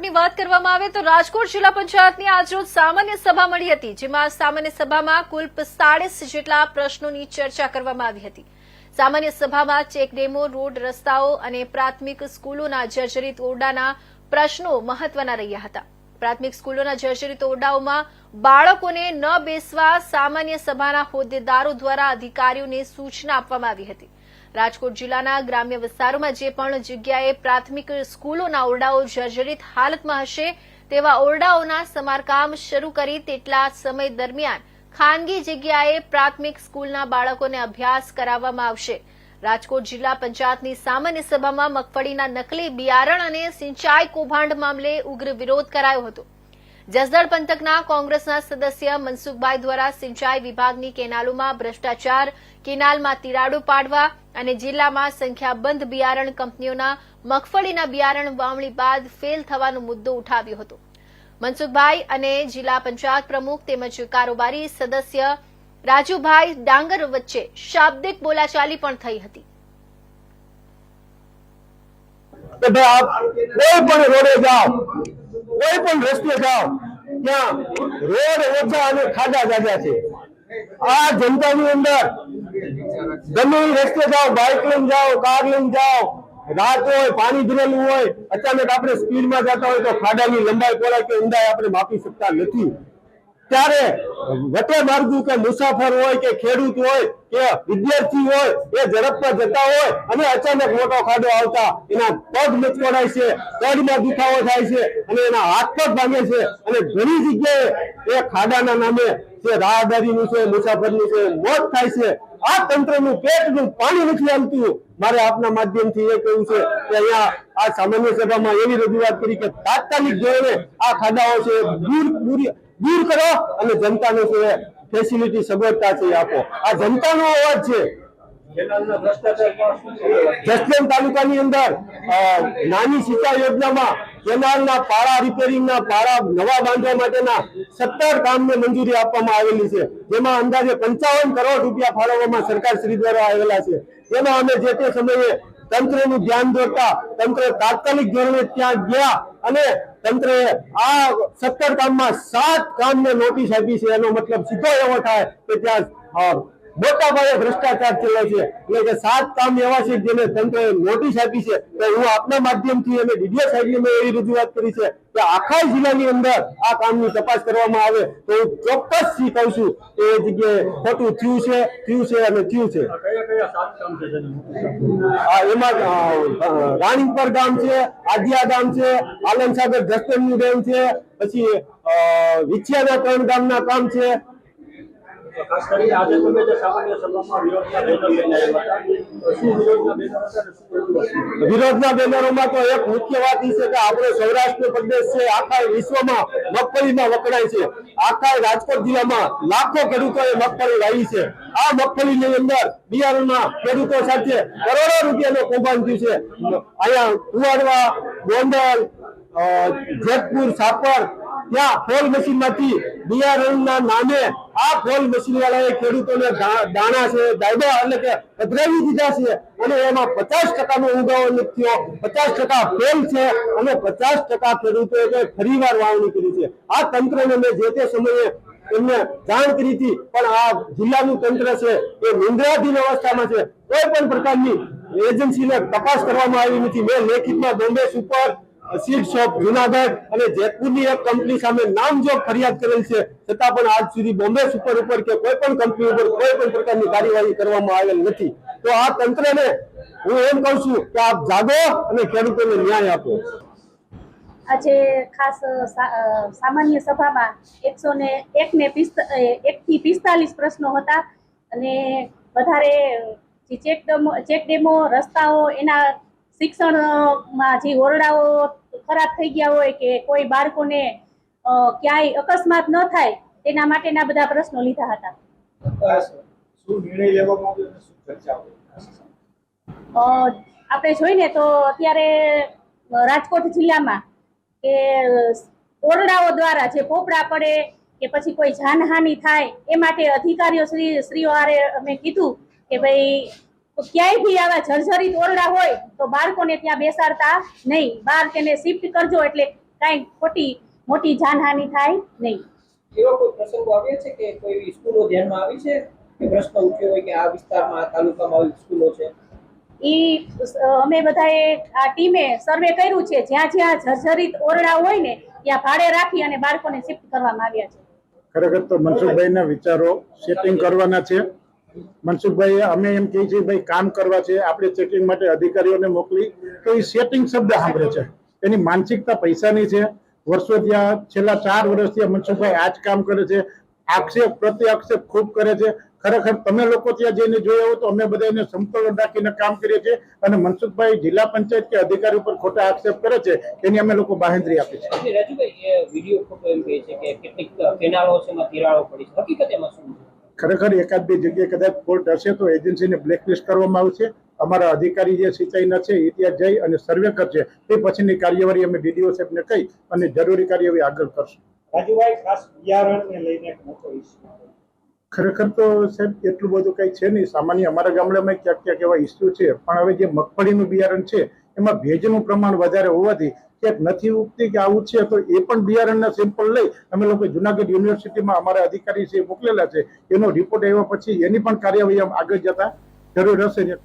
સમાચારની વાત કરવામાં આવે તો રાજકોટ જિલ્લા પંચાયતની આજરોજ સામાન્ય સભા મળી હતી, જેમાં સામાન્ય સભામાં કુલ 45 જેટલા પ્રશ્નોની ચર્ચા કરવામાં આવી હતી। સામાન્ય સભામાં ચેકડેમો, રોડ, રસ્તાઓ અને પ્રાથમિક સ્કૂલોના જર્જરિત ઓરડાના પ્રશ્નો મહત્વના રહ્યા હતા। પ્રાથમિક સ્કૂલોના જર્જરિત ઓરડાઓમાં બાળકોને ન બેસવા સામાન્ય સભાના હોદ્દેદારો દ્વારા અધિકારીઓને સૂચના આપવામાં આવી હતી। રાજકોટ જિલ્લાના ગ્રામ્ય વિસ્તારોમાં જે પણ જગ્યાએ પ્રાથમિક સ્કૂલોના ઓરડાઓ જર્જરિત હાલતમાં હશે તેવા ઓરડાઓના સમારકામ શરૂ કરી તેટલા સમય દરમિયાન ખાનગી જગ્યાએ પ્રાથમિક સ્કૂલના બાળકોને અભ્યાસ કરાવવામાં આવશે। રાજકોટ જિલ્લા પંચાયતની સામાન્ય સભામાં મગફળીના નકલી બિયારણ અને સિંચાઈ કૌભાંડ મામલે ઉગ્ર વિરોધ કરાયો હતો। જસદણ પંથકના કોંગ્રેસના સદસ્ય મનસુખભાઈ દ્વારા સિંચાઈ વિભાગની કેનાલોમાં ભ્રષ્ટાચાર, કેનાલમાં તિરાડો પાડવા અને જિલ્લામાં સંખ્યાબંધ બિયારણ કંપનીઓના મગફળીના બિયારણ વાવણી બાદ ફેલ થવાનો મુદ્દો ઉઠાવ્યો હતો। મનસુખભાઈ અને જિલ્લા પંચાયત પ્રમુખ તેમજ કારોબારી સદસ્ય રાજુભાઈ ડાંગર વચ્ચે શાબ્દિક બોલાચાલી પણ થઈ હતી। કોઈ પણ રોડે જાઓ, કોઈ પણ રસ્તે જાઓ, ત્યાં રોડ ઓછા અને ખાડા જાજા છે। આ જનતાની અંદર ગમે રસ્તે જાઓ, બાઇક લઈને જાઓ, કાર લઈને જાઓ, રાત હોય, પાણી ભરેલું હોય, અચાનક આપણે સ્પીડમાં જતા હોય તો ખાડાની લંબાઈ પહોળાઈ કે ઊંડાઈ આપણે માપી શકતા નથી। ત્યારે વટે માર્ગુ કે મુસાફર હોય કે ખેડૂત હોય કે વિદ્યાર્થી હોય એ ઝડપમાં જતા હોય અને અચાનક મોટો ખાડો આવતા એના પગ મચકોડાય છે, પગમાં દુખાવો થાય છે અને એના હાથ પગ ભાંગે છે અને ઘણી જગ્યાએ એ ખાડાના નામે જે રાહદારીનું છે, મુસાફરનું છે, મોત થાય છે। આ તંત્રનું પેટનું પાણી નથી આવતું। મારે આપના માધ્યમથી એ કહેવું છે કે અહીંયા આ સામાન્ય સભામાં એવી રજૂઆત કરી કે તાત્કાલિક ધોરણે આ ખાડાઓ છે દૂર કરો અને જનતાને છે ફેસિલિટી સગવડતા છે આપો। આ જનતાનો અવાજ છે। જસદણ તાલુકાની અંદર નાની સિંચાઈ યોજનામાં કેનાલના પાળા રિપેરિંગના પાળા નવા બાંધવા માટેના 17 કામને મંજૂરી આપવામાં આવેલી છે, જેમાં અંદાજે 55 કરોડ રૂપિયા ફાળવવામાં સરકાર શ્રી દ્વારા આવેલા છે। જેમાં અમે જે તે સમયે તંત્રનું ધ્યાન દોરતા તંત્ર તાત્કાલિક ધોરણે ત્યાં ગયા અને તંત્રએ આ 17 કામમાં 7 કામને નોટિસ આપી છે। એનો મતલબ સીધો એવો થાય કે ત્યાં મોટા પાયે ભ્રષ્ટાચાર થયેલો છે। એટલે કે 7 કામ એવા છે જેને તંત્રએ નોટિસ આપી છે। તો હું આપના માધ્યમથી અને ડીડીઓ સાહેબને મેં એવી રજૂઆત કરી છે કે આખા જિલ્લાની અંદર આ કામની તપાસ કરવામાં આવે તો હું ચોક્કસથી કહું છું કે એ જગ્યાએ ખોટું થયું છે અને થયું છે। એમાં રાણીપર ગામ છે, આદિયા ગામ છે, આલમસાગર જસદણનું ડેમ છે, પછી વિછિયાના 3 ગામના કામ છે। વિરોધના બેનરોમાં તો એક મુખ્ય વાત એ છે કે આપણો સૌરાષ્ટ્ર પ્રદેશ છે આખા વિશ્વમાં મગફળીમાં વખણાય છે। આખા રાજકોટ જિલ્લામાં લાખો ખેડૂતોએ મગફળી વાવી છે। આ મગફળીની અંદર બિયારણમાં ખેડૂતો સાથે કરોડો રૂપિયાનો કૌભાંડ થયું છે। અહીંયા કુવાડવા, ગોંડલ, જેતપુર, સાપર ત્યાં ફોલ મશીનમાંથી બિયારણના નામે આ ફોલ મશીન વાળાએ ખેડૂતોને દાણા છે, દાયબા એટલે કે પધરાવી દીધા છે અને એમાં 50% નો ઉગાવો નથી થયો, 50% ફેલ છે અને 50% ખેડૂતોએ ફરીવાર વાવણી કરી છે। આ તંત્રને મેં જે તે સમયે એમને જાણ કરી હતી, પણ આ જિલ્લાનું તંત્ર છે એ નિંદ્રાધીન અવસ્થામાં છે। કોઈ પણ પ્રકારની એજન્સીને તપાસ કરવામાં આવી નથી। મેં લેખિતમાં Bombay super, seed shop Junagadh અને જેતપુરની એક કંપની સામે નામજોગ ફરિયાદ કરેલ છે, છતાં પણ આજ સુધી બોમ્બે સુપર ઉપર કે કોઈ પણ કંપની ઉપર કોઈ પણ પ્રકારની કાર્યવાહી કરવામાં આવેલ નથી। તો આ તંત્રને હું એમ કહું છું કે આપ જાગો અને ખેડૂતોને ન્યાય આપો। આજે ખાસ સામાન્ય સભામાં 101 થી 45 પ્રશ્નો હતા અને વધારે ચેક ડેમો, રસ્તાઓ, એના શિક્ષણમાં જે ઓરડાઓ ખરાબ થઈ ગયા હોય કે કોઈ બાળકોને ક્યાંય અકસ્માત ન થાય તેના માટેના બધા પ્રશ્નો લીધા હતા। આપણે જોઈને તો અત્યારે રાજકોટ જિલ્લામાં કે ઓરડાઓ દ્વારા જે પોપડા પડે કે પછી કોઈ જાનહાનિ થાય એ માટે અધિકારીઓ શ્રીઓ અમે કીધું કે ભાઈ ક્યાંય બી આવા જર્જરિત ઓરડા હોય તો બાળકોને ત્યાં બેસાડતા નહીં, બહાર તેને શિફ્ટ કરજો। એટલે કાંઈ ખોટી મોટી જાનહાનિ થાય નહીં. એવા કોઈ પ્રસંગો આવ્યા છે કે કોઈ એવી સ્કૂલો ધ્યાનમાં આવી છે કે પ્રશ્ન ઉઠ્યો હોય કે આ વિસ્તારમાં આ તાલુકામાં આવી સ્કૂલો છે? અમે બધાએ આ ટીમે સર્વે કર્યું છે, જ્યાં જ્યાં જર્જરિત ઓરડા હોય ને ત્યાં ભાડે રાખી અને બાળકોને શિફ્ટ કરવામાં આવ્યા છે. ખરેખર તો મનસુખભાઈના વિચારો સેટિંગ કરવાના છે. મનસુખભાઈ અમે એમ કહીએ છીએ ભાઈ કામ કરવા છે, આપણે ચેકિંગ માટે અધિકારીઓને મોકલી તો એ સેટિંગ શબ્દ સાંભળે છે. એની માનસિકતા પૈસાની છે. વર્ષો ત્યાં છેલ્લા 4 વર્ષથી મનસુખભાઈ આ જ કામ કરે છે. આક્ષેપ પ્રતિ આક્ષેપ ખૂબ કરે છે. ખરેખર તમે લોકો ત્યાં જઈને જોયા હોય તો અમે બધા એને સમતોલન રાખીને કામ કરીએ છીએ અને મનસુખભાઈ જિલ્લા પંચાયત કે અધિકારી ઉપર ખોટા આક્ષેપ કરે છે એની અમે લોકો બાહેંધરી આપી છે. એટલે રાજુભાઈ એ વિડીયો ફોટો એમ કહે છે કે કેટલીક કેનાલો છે એમાં તિરાડો પડી છે, હકીકત એમાં શું છે? ખરેખર એકાદ બે જગ્યાએ કદાચ ફોલ્ટ હશે તો એજન્સીને બ્લેકલિસ્ટ કરવામાં આવશે. અમારા અધિકારી જે સિંચાઈના છે એ ત્યાં જઈ અને સર્વે કરશે. તે પછીની કાર્યવાહી અમે ડીડીઓ સાહેબને કહી અને જરૂરી કાર્યવાહી આગળ કરશું. રાજુભાઈ, ખાસ બિયારણને લઈને એક મોટો ઇસ્યુ. ખરેખર તો સાહેબ એટલું બધું કંઈ છે નહીં. સામાન્ય અમારા ગામડામાં ક્યાંક ક્યાંક એવા ઇસ્યુ છે, પણ હવે જે મગફળીનું બિયારણ છે એમાં ભેજનું પ્રમાણ વધારે હોવાથી ક્યાંક નથી ઉગતી કે આવું છે, તો એ પણ બિયારણના સેમ્પલ લઈ અમે લોકો જુનાગઢ યુનિવર્સિટીમાં અમારા અધિકારી છે મોકલેલા છે. એનો રિપોર્ટ આવ્યા પછી એની પણ કાર્યવાહી આગળ જતા જરૂર હશે.